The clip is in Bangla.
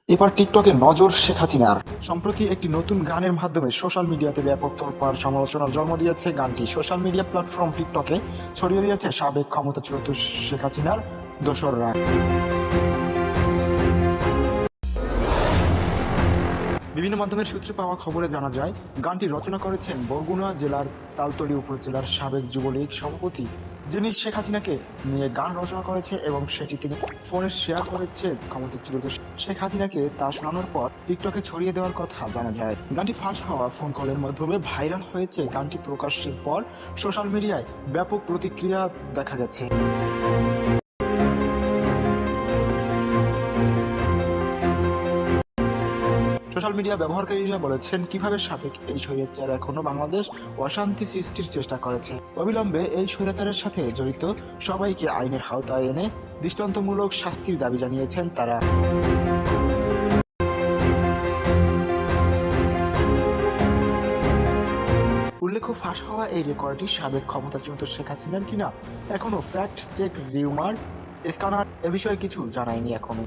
এবার টিকটকে নজর শেখ হাসিনার। সম্প্রতি একটি নতুন গানের মাধ্যমে সোশ্যাল মিডিয়াতে ব্যাপক তোলপাড় সমালোচনার জন্ম দিয়েছে গানটি। সোশ্যাল মিডিয়া প্ল্যাটফর্ম টিকটকে ছড়িয়ে দিয়েছে সাবেক ক্ষমতাচ্যুত শেখ হাসিনার দোসররা। বিভিন্ন মাধ্যমের সূত্রে পাওয়া খবরে জানা যায়, গানটি রচনা করেছেন বরগুনা জেলার তালতলী উপজেলার সাবেক যুবলীগ সভাপতি, যিনি শেখ হাসিনাকে নিয়ে গান রচনা করেছে এবং সেটি তিনি ফোনে শেয়ার করেছে ক্ষমতাচ্যুত শেখ হাসিনাকে তা শোনানোর পর টিকটকে ছড়িয়ে দেওয়ার কথা জানা যায়। গানটি ফাঁস হওয়া ফোন কলের মাধ্যমে ভাইরাল হয়েছে। গানটি প্রকাশের পর সোশ্যাল মিডিয়ায় ব্যাপক প্রতিক্রিয়া দেখা গেছে। সোশ্যাল মিডিয়া ব্যবহারকারীরা বলেছেন, কিভাবে সাবেক এই স্বৈরাচার এখনো বাংলাদেশ অশান্তি সৃষ্টির চেষ্টা করেছে। অবিলম্বে এই স্বৈরাচারের সাথে জড়িত সবাইকে আইনের আওতায় এনে দৃষ্টান্তমূলক শাস্তির দাবি জানিয়েছেন তারা। উল্লেখ্য, ফাঁস হওয়া এই রেকর্ডটি সাবেক ক্ষমতাচ্যুত শেখ হাসিনার কিনা এখনো ফ্যাক্ট চেক রিউমার স্ক্যানার এ বিষয়ে কিছু জানায়নি এখনো।